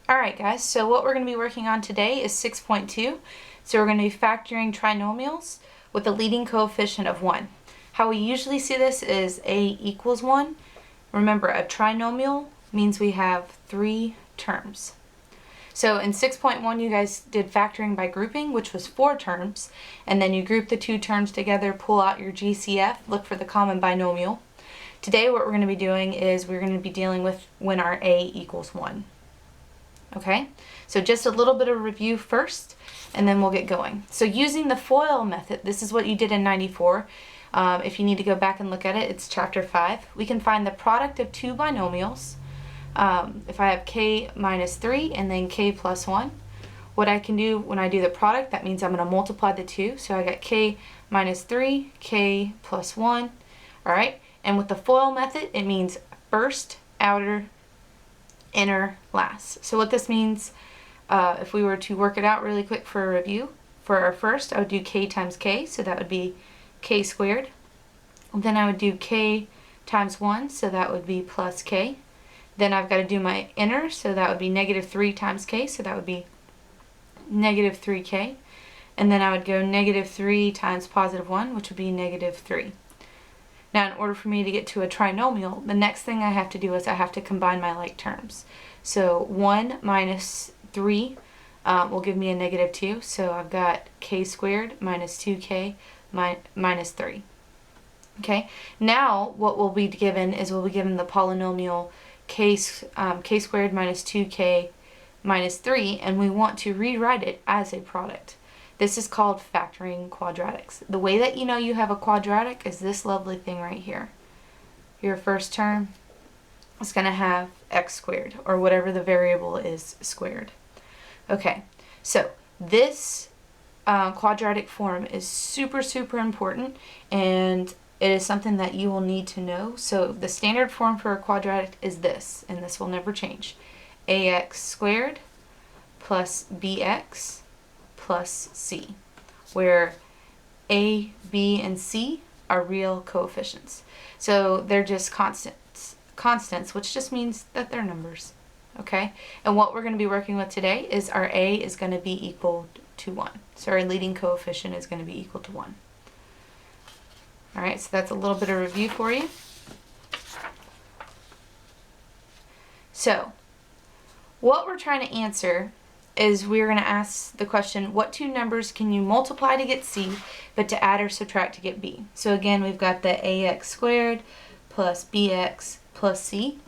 Alright guys, so what we're going to be working on today is 6.2. So we're going to be factoring trinomials with a leading coefficient of 1. How we usually see this is a equals 1. Remember, a trinomial means we have 3 terms. So in 6.1 you guys did factoring by grouping, which was 4 terms, and then you group the 2 terms together, pull out your GCF, look for the common binomial. Today what we're going to be doing is we're going to be dealing with when our a equals 1. Okay, so just a little bit of review first, and then we'll get going. So using the FOIL method, this is what you did in 94. If you need to go back and look at it, it's chapter 5. We can find the product of 2 binomials. If I have k minus 3 and then k plus 1, what I can do when I do the product, that means I'm going to multiply the 2. So I got k minus 3, k plus 1. All right, and with the FOIL method, it means first, outer, inner, last. So what this means, if we were to work it out really quick for a review, for our first, I would do k times k, so that would be k squared. Then I would do k times 1, so that would be plus k. Then I've got to do my inner, so that would be negative 3 times k, so that would be negative 3k. And then I would go negative 3 times positive 1, which would be negative 3. Now, in order for me to get to a trinomial, the next thing I have to do is I have to combine my like terms. So 1 minus 3 will give me a negative 2. So I've got k squared minus 2k minus 3. Okay, now what we'll be given is we'll be given the polynomial k squared minus 2k minus 3, and we want to rewrite it as a product. This is called factoring quadratics. The way that you know you have a quadratic is this lovely thing right here. Your first term is going to have x squared, or whatever the variable is squared. Okay, so this quadratic form is super important, and it is something that you will need to know. So the standard form for a quadratic is this, and this will never change. Ax squared plus bx plus c, where a, b, and c are real coefficients. So they're just constants, which just means that they're numbers. Okay, and what we're going to be working with today is our a is going to be equal to 1. So our leading coefficient is going to be equal to 1. Alright, so that's a little bit of review for you. So, what we're trying to answer is we're going to ask the question, what 2 numbers can you multiply to get c, but to add or subtract to get b? So again, we've got the ax squared plus bx plus c.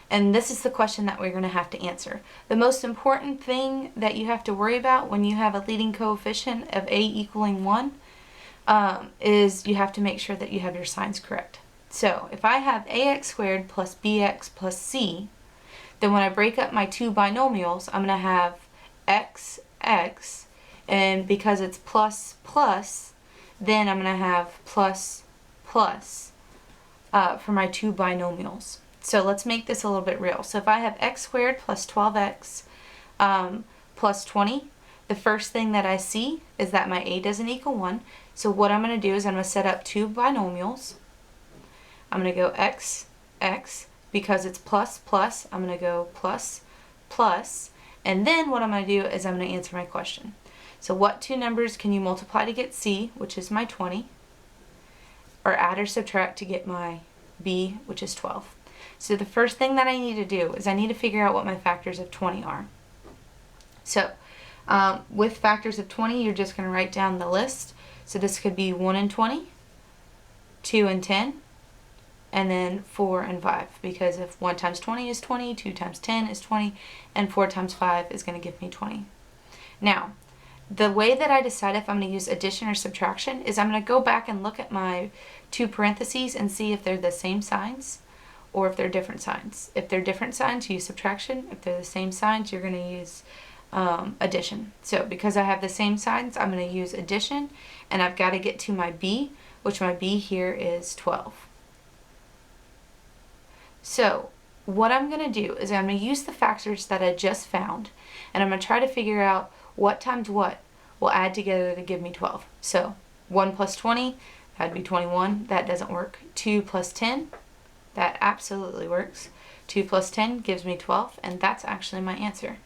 And this is the question that we're going to have to answer. The most important thing that you have to worry about when you have a leading coefficient of a equaling 1 is you have to make sure that you have your signs correct. So if I have ax squared plus bx plus c, then when I break up my 2 binomials, I'm going to have x, and because it's plus, then I'm going to have plus for my 2 binomials. So let's make this a little bit real. So if I have x squared plus 12x plus 20, the first thing that I see is that my a doesn't equal 1. So what I'm going to do is I'm going to set up 2 binomials. I'm going to go x, because it's plus, I'm going to go plus, and then what I'm going to do is I'm going to answer my question. So what 2 numbers can you multiply to get c, which is my 20, or add or subtract to get my b, which is 12? So the first thing that I need to do is I need to figure out what my factors of 20 are. So with factors of 20, you're just going to write down the list. So this could be 1 and 20, 2 and 10, and then 4 and 5, because if 1 times 20 is 20, 2 times 10 is 20, and 4 times 5 is going to give me 20. Now, the way that I decide if I'm going to use addition or subtraction is I'm going to go back and look at my 2 parentheses and see if they're the same signs or if they're different signs. If they're different signs, you use subtraction. If they're the same signs, you're going to use addition. So because I have the same signs, I'm going to use addition, and I've got to get to my b, which my b here is 12. So what I'm going to do is I'm going to use the factors that I just found, and I'm going to try to figure out what times what will add together to give me 12. So 1 plus 20, that'd be 21. That doesn't work. 2 plus 10, that absolutely works. 2 plus 10 gives me 12, and that's actually my answer.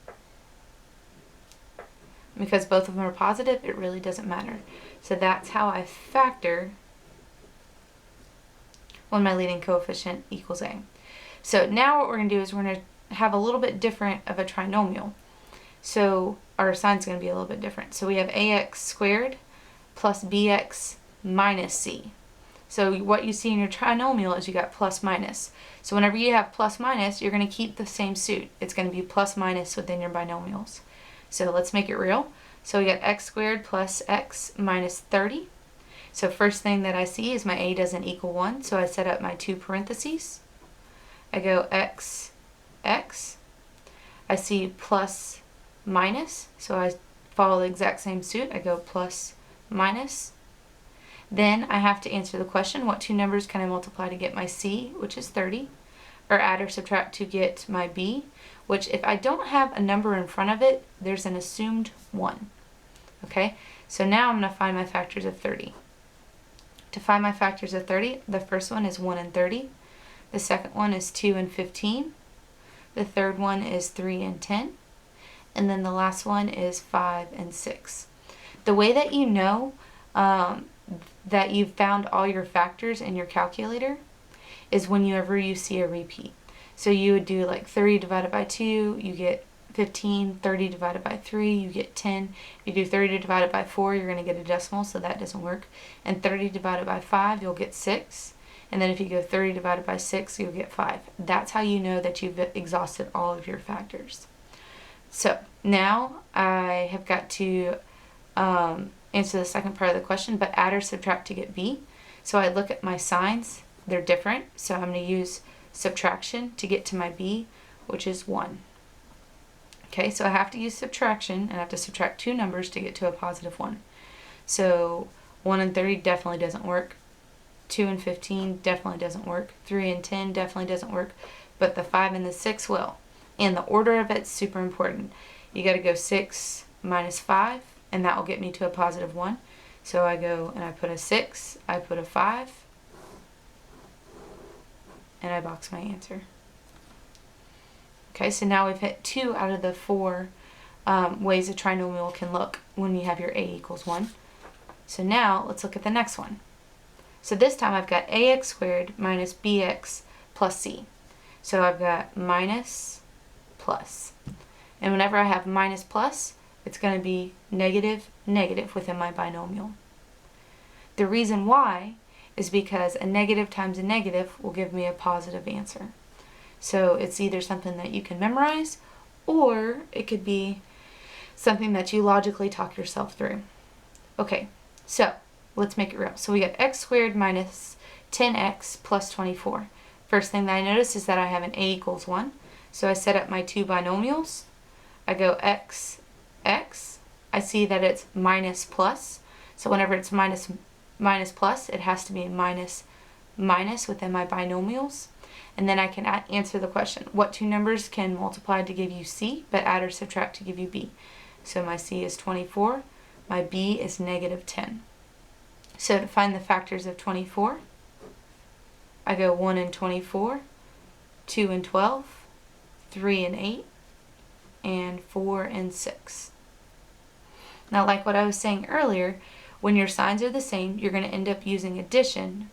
Because both of them are positive, it really doesn't matter. So that's how I factor when my leading coefficient equals a. So now what we're going to do is we're going to have a little bit different of a trinomial. So our sign's going to be a little bit different. So we have ax squared plus bx minus c. So what you see in your trinomial is you got plus minus. So whenever you have plus minus, you're going to keep the same suit. It's going to be plus minus within your binomials. So let's make it real. So we got x squared plus x minus 30. So first thing that I see is my a doesn't equal 1, so I set up my 2 parentheses. I go x, x. I see plus minus, so I follow the exact same suit. I go plus minus. Then I have to answer the question, what two numbers can I multiply to get my c, which is 30, or add or subtract to get my b, which if I don't have a number in front of it, there's an assumed 1. Okay, so now I'm going to find my factors of 30. To find my factors of 30, the first one is 1 and 30. The second one is 2 and 15. The third one is 3 and 10. And then the last one is 5 and 6. The way that you know that you've found all your factors in your calculator is whenever you see a repeat. So you would do like 30 divided by 2, you get 15, 30 divided by 3, you get 10. If you do 30 divided by 4, you're going to get a decimal, so that doesn't work. And 30 divided by 5, you'll get 6. And then if you go 30 divided by 6, you'll get 5. That's how you know that you've exhausted all of your factors. So now I have got to answer the second part of the question, but add or subtract to get b. So I look at my signs. They're different, so I'm going to use subtraction to get to my b, which is 1. Okay, so I have to use subtraction, and I have to subtract 2 numbers to get to a positive 1. So 1 and 30 definitely doesn't work. 2 and 15 definitely doesn't work. 3 and 10 definitely doesn't work. But the 5 and the 6 will. And the order of it's super important. You got to go 6 minus 5, and that will get me to a positive 1. So I go and I put a 6, I put a 5, and I box my answer. Okay, so now we've hit 2 out of the 4 ways a trinomial can look when you have your a equals 1. So now let's look at the next one. So this time I've got ax squared minus bx plus c. So I've got minus plus. And whenever I have minus plus, it's going to be negative, negative within my binomial. The reason why is because a negative times a negative will give me a positive answer. So it's either something that you can memorize, or it could be something that you logically talk yourself through. Okay, so let's make it real. So we got x squared minus 10x plus 24. First thing that I notice is that I have an a equals 1. So I set up my 2 binomials. I go x, x. I see that it's minus plus. So whenever it's minus plus, it has to be minus minus within my binomials. And then I can answer the question, what 2 numbers can multiply to give you c, but add or subtract to give you b? So my c is 24, my b is negative 10. So to find the factors of 24, I go 1 and 24, 2 and 12, 3 and 8, and 4 and 6. Now, like what I was saying earlier, when your signs are the same, you're going to end up using addition,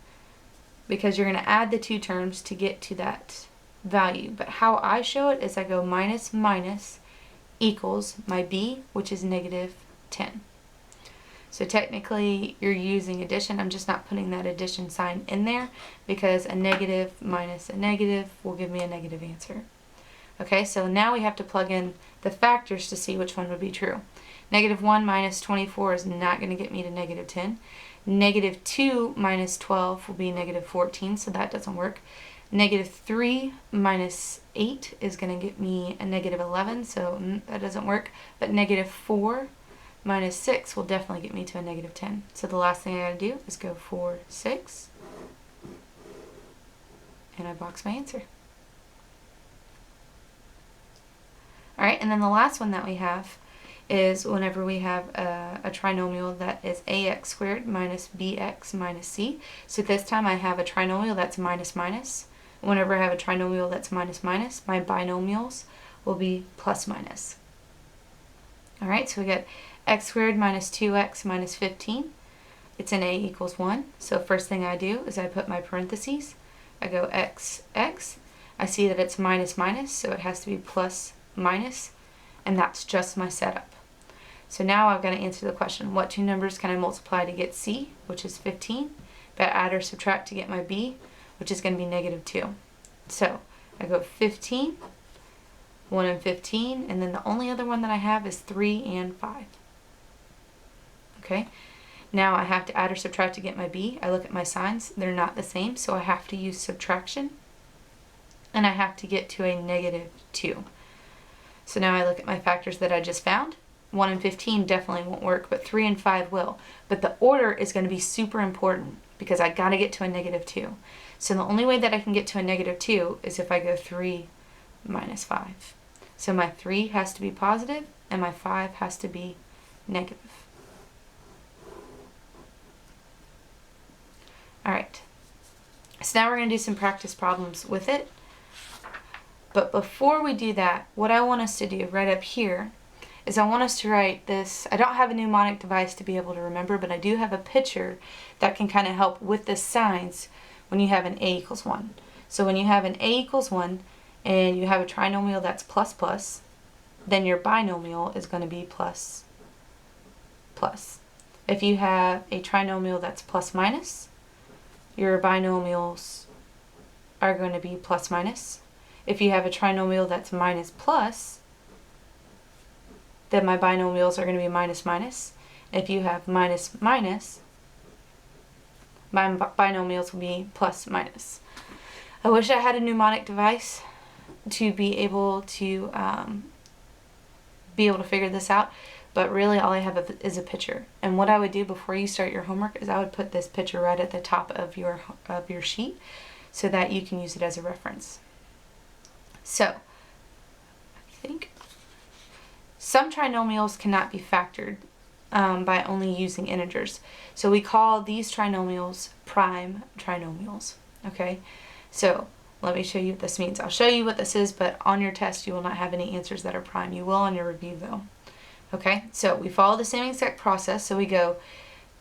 because you're going to add the 2 terms to get to that value. But how I show it is I go minus minus equals my b, which is negative 10. So technically you're using addition. I'm just not putting that addition sign in there because a negative minus a negative will give me a negative answer. Okay, so now we have to plug in the factors to see which one would be true. Negative 1 minus 24 is not going to get me to negative 10. Negative 2 minus 12 will be negative 14, so that doesn't work. Negative 3 minus 8 is going to get me a negative 11, so that doesn't work. But negative 4 minus 6 will definitely get me to a negative 10. So the last thing I got to do is go 4, 6, and I box my answer. Alright, and then the last one that we have is whenever we have a trinomial that is ax squared minus bx minus c. So this time I have a trinomial that's minus minus. Whenever I have a trinomial that's minus minus, my binomials will be plus minus. All right, so we get x squared minus 2x minus 15. It's an a equals 1. So first thing I do is I put my parentheses. I go x, x. I see that it's minus minus, so it has to be plus minus, and that's just my setup. So now I've got to answer the question, what two numbers can I multiply to get c, which is 15, but add or subtract to get my b, which is going to be negative 2. So I go 15, 1 and 15, and then the only other one that I have is 3 and 5. Okay, now I have to add or subtract to get my b. I look at my signs, they're not the same, so I have to use subtraction, and I have to get to a negative 2. So now I look at my factors that I just found. 1 and 15 definitely won't work, but 3 and 5 will. But the order is going to be super important because I got to get to a negative 2. So the only way that I can get to a negative 2 is if I go 3 minus 5. So my 3 has to be positive and my 5 has to be negative. Alright, so now we're going to do some practice problems with it. But before we do that, what I want us to do right up here is I want us to write this. I don't have a mnemonic device to be able to remember, but I do have a picture that can kind of help with the signs when you have an a equals 1. So when you have an a equals 1 and you have a trinomial that's plus plus, then your binomial is going to be plus plus. If you have a trinomial that's plus minus, your binomials are going to be plus minus. If you have a trinomial that's minus plus, then my binomials are going to be minus minus. If you have minus minus, my binomials will be plus minus. I wish I had a mnemonic device to be able to figure this out, but really all I have is a picture. And what I would do before you start your homework is I would put this picture right at the top of your sheet so that you can use it as a reference. So, I think some trinomials cannot be factored by only using integers. So we call these trinomials prime trinomials. Okay, so let me show you what this means. I'll show you what this is, but on your test you will not have any answers that are prime. You will on your review though. Okay, so we follow the same exact process. So we go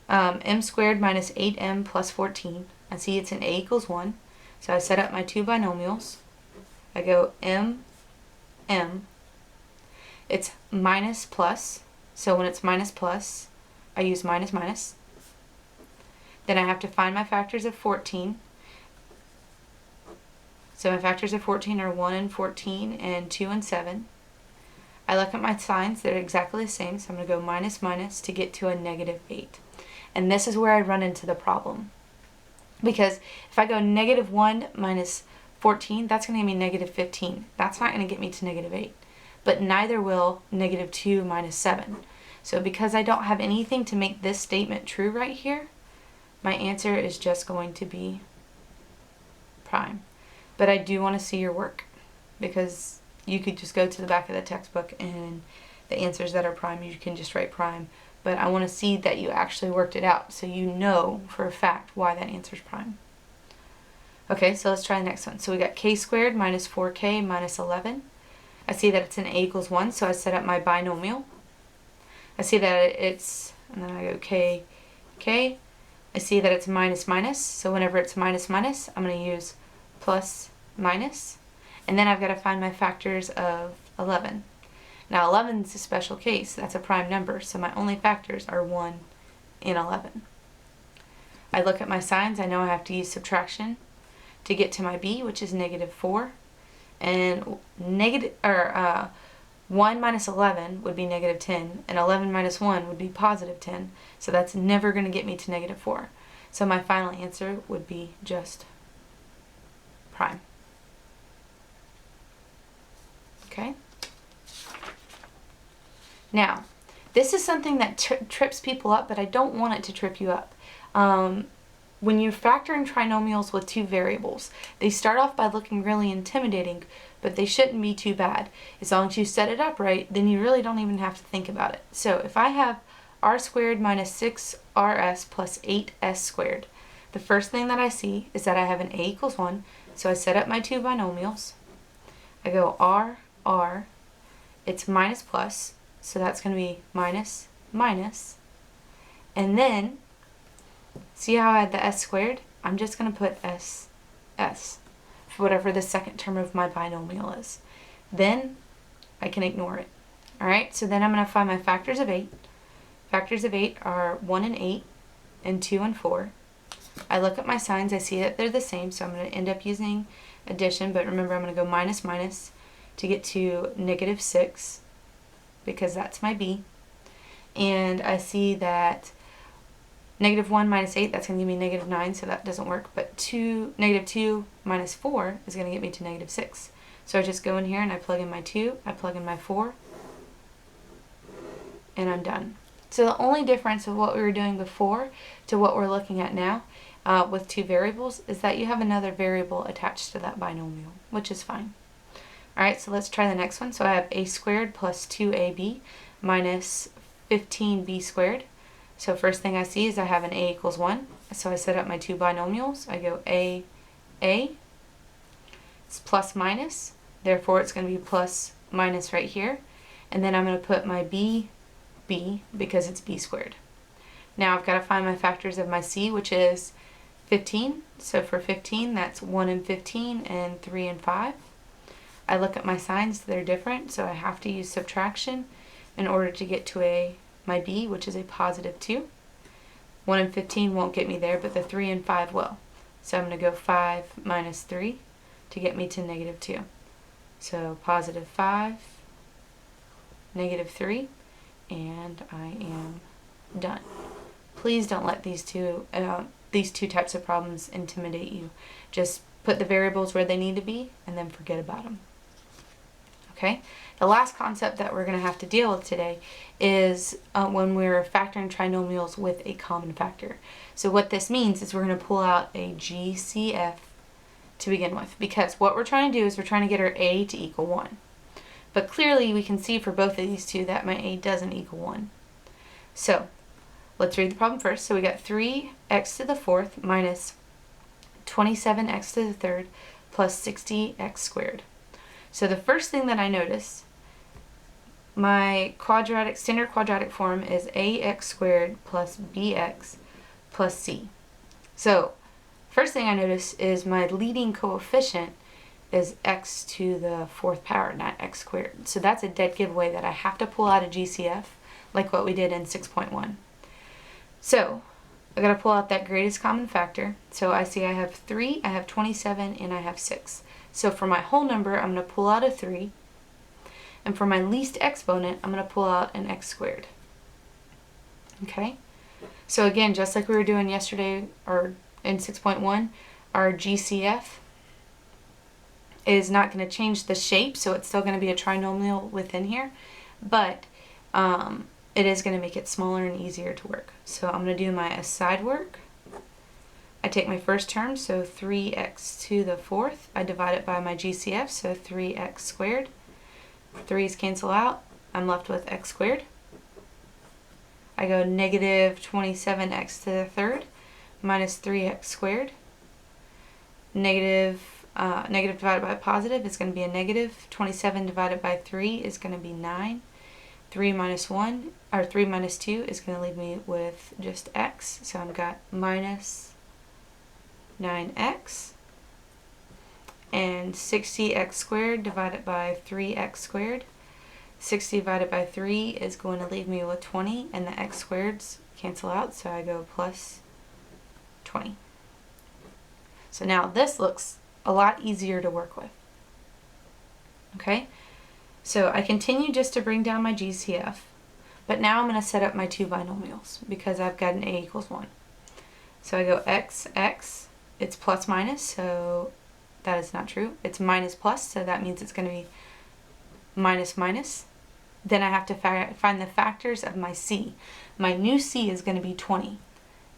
m squared minus 8m plus 14. I see it's an a equals 1. So I set up my two binomials. I go m, it's minus plus, so when it's minus plus, I use minus minus. Then I have to find my factors of 14. So my factors of 14 are 1 and 14 and 2 and 7. I look at my signs, they're exactly the same, so I'm going to go minus minus to get to a negative 8. And this is where I run into the problem. Because if I go negative 1 minus 14, that's going to give me negative 15. That's not going to get me to negative 8. But neither will negative 2 minus 7. So because I don't have anything to make this statement true right here, my answer is just going to be prime. But I do want to see your work, because you could just go to the back of the textbook and the answers that are prime, you can just write prime. But I want to see that you actually worked it out so you know for a fact why that answer is prime. Okay, so let's try the next one. So we got k squared minus 4k minus 11. I see that it's an a equals 1, so I set up my binomial. I see that it's, and then I go k, k. I see that it's minus minus, so whenever it's minus minus, I'm going to use plus minus. And then I've got to find my factors of 11. Now 11 is a special case, that's a prime number, so my only factors are 1 and 11. I look at my signs, I know I have to use subtraction to get to my b, which is negative 4. And 1 minus 11 would be negative 10, and 11 minus 1 would be positive 10. So that's never going to get me to negative 4. So my final answer would be just prime. Okay? Now, this is something that trips people up, but I don't want it to trip you up. When you're factoring trinomials with two variables, they start off by looking really intimidating, but they shouldn't be too bad. As long as you set it up right, then you really don't even have to think about it. So if I have r squared minus 6rs plus 8s squared, the first thing that I see is that I have an a equals 1. So I set up my two binomials. I go r, r. It's minus plus, so that's going to be minus, minus. And then, see how I had the s squared? I'm just going to put s, s, for whatever the second term of my binomial is. Then, I can ignore it. Alright, so then I'm going to find my factors of 8. Factors of 8 are 1 and 8, and 2 and 4. I look at my signs, I see that they're the same, so I'm going to end up using addition, but remember I'm going to go minus, minus to get to negative 6, because that's my b. And I see that negative 1 minus 8, that's going to give me negative 9, so that doesn't work, but negative 2 minus 4 is going to get me to negative 6. So I just go in here and I plug in my 2, I plug in my 4, and I'm done. So the only difference of what we were doing before to what we're looking at now with two variables is that you have another variable attached to that binomial, which is fine. Alright, so let's try the next one. So I have a squared plus 2ab minus 15b squared. So first thing I see is I have an a equals 1. So I set up my two binomials. I go a, it's plus minus. Therefore, it's going to be plus minus right here. And then I'm going to put my b, because it's b squared. Now I've got to find my factors of my c, which is 15. So for 15, that's 1 and 15 and 3 and 5. I look at my signs, they're different, so I have to use subtraction in order to get to my b, which is a positive 2. 1 and 15 won't get me there, but the 3 and 5 will. So I'm going to go 5 minus 3 to get me to negative 2. So positive 5, negative 3, and I am done. Please don't let these two types of problems intimidate you. Just put the variables where they need to be and then forget about them. Okay? The last concept that we're going to have to deal with today is when we're factoring trinomials with a common factor. So what this means is we're going to pull out a GCF to begin with, because what we're trying to do is we're trying to get our a to equal 1. But clearly we can see for both of these two that my a doesn't equal 1. So let's read the problem first. So we got 3x to the 4th minus 27x to the 3rd plus 60x squared. So the first thing that I notice, my standard quadratic form is ax squared plus bx plus c. So first thing I notice is my leading coefficient is x to the 4th power, not x squared. So that's a dead giveaway that I have to pull out a GCF, like what we did in 6.1. So I got to pull out that greatest common factor. So I see I have 3, I have 27, and I have 6. So for my whole number, I'm going to pull out a 3. And for my least exponent, I'm going to pull out an x squared. Okay? So again, just like we were doing yesterday or in 6.1, our GCF is not going to change the shape, so it's still going to be a trinomial within here, but it is going to make it smaller and easier to work. So I'm going to do my aside work. I take my first term, so 3x to the 4th. I divide it by my GCF, so 3x squared. 3's cancel out. I'm left with x squared. I go negative 27x to the 3rd minus 3x squared. Negative divided by positive is going to be a negative. 27 divided by 3 is going to be 9. 3 minus 2 is going to leave me with just x. So I've got minus 9x. And 60x squared divided by 3x squared. 60 divided by 3 is going to leave me with 20, and the x squareds cancel out, so I go plus 20. So now this looks a lot easier to work with. Okay, so I continue just to bring down my GCF, but now I'm going to set up my two binomials because I've got an a equals 1. So I go x, it's plus minus, so that is not true. It's minus plus, so that means it's going to be minus minus. Then I have to find the factors of my c. My new c is going to be 20.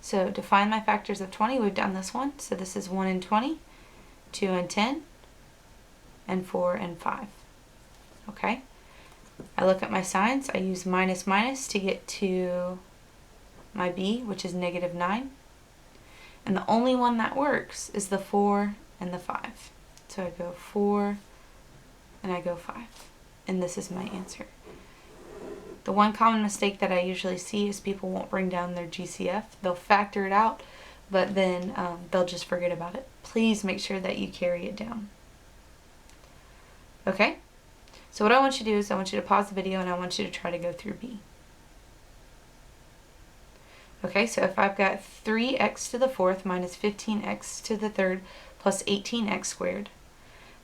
So to find my factors of 20, we've done this one. So this is 1 and 20, 2 and 10, and 4 and 5. Okay? I look at my signs. I use minus minus to get to my b, which is negative 9. And the only one that works is the 4 and the 5. So I go 4 and I go 5. And this is my answer. The one common mistake that I usually see is people won't bring down their GCF. They'll factor it out, but then they'll just forget about it. Please make sure that you carry it down. Okay? So what I want you to do is I want you to pause the video and I want you to try to go through B. Okay, so if I've got 3x to the 4th minus 15x to the 3rd plus 18x squared,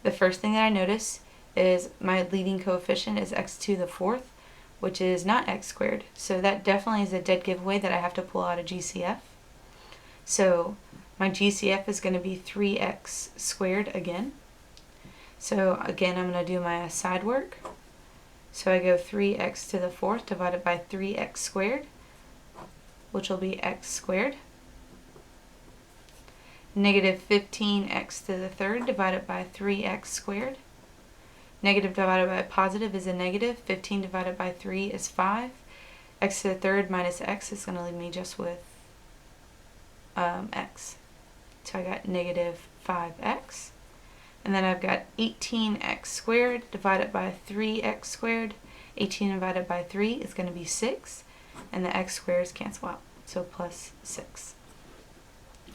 the first thing that I notice is my leading coefficient is x to the 4th, which is not x squared. So that definitely is a dead giveaway that I have to pull out a GCF. So my GCF is going to be 3x squared again. So again, I'm going to do my side work. So I go 3x to the 4th divided by 3x squared, which will be x squared. Negative 15x to the 3rd divided by 3x squared. Negative divided by positive is a negative. 15 divided by 3 is 5. X to the 3rd minus x is going to leave me just with x. So I got negative 5x. And then I've got 18x squared divided by 3x squared. 18 divided by 3 is going to be 6. And the x squares cancel out. So plus 6.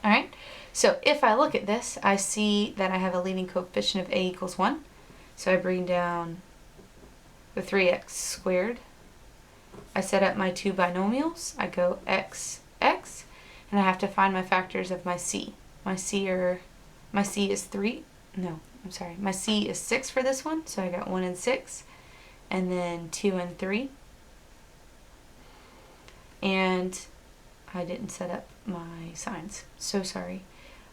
Alright, so if I look at this, I see that I have a leading coefficient of a equals 1. So I bring down the 3x squared. I set up my two binomials. I go x, x, and I have to find my factors of my c. My c is 3. No, I'm sorry. My c is 6 for this one, so I got 1 and 6, and then 2 and 3. And I didn't set up my signs. So sorry.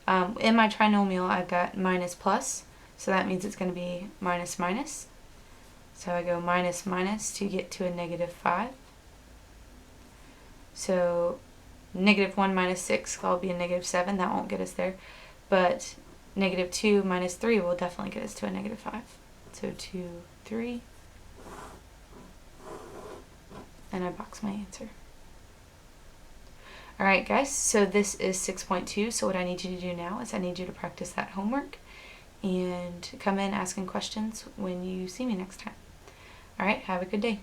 In my trinomial, I've got minus plus. So that means it's going to be minus minus. So I go minus minus to get to a negative 5. So negative 1 minus 6 will be a negative 7. That won't get us there. But negative 2 minus 3 will definitely get us to a negative 5. So 2, 3. And I box my answer. Alright guys, so this is 6.2. So what I need you to do now is I need you to practice that homework and come in asking questions when you see me next time. Alright, have a good day.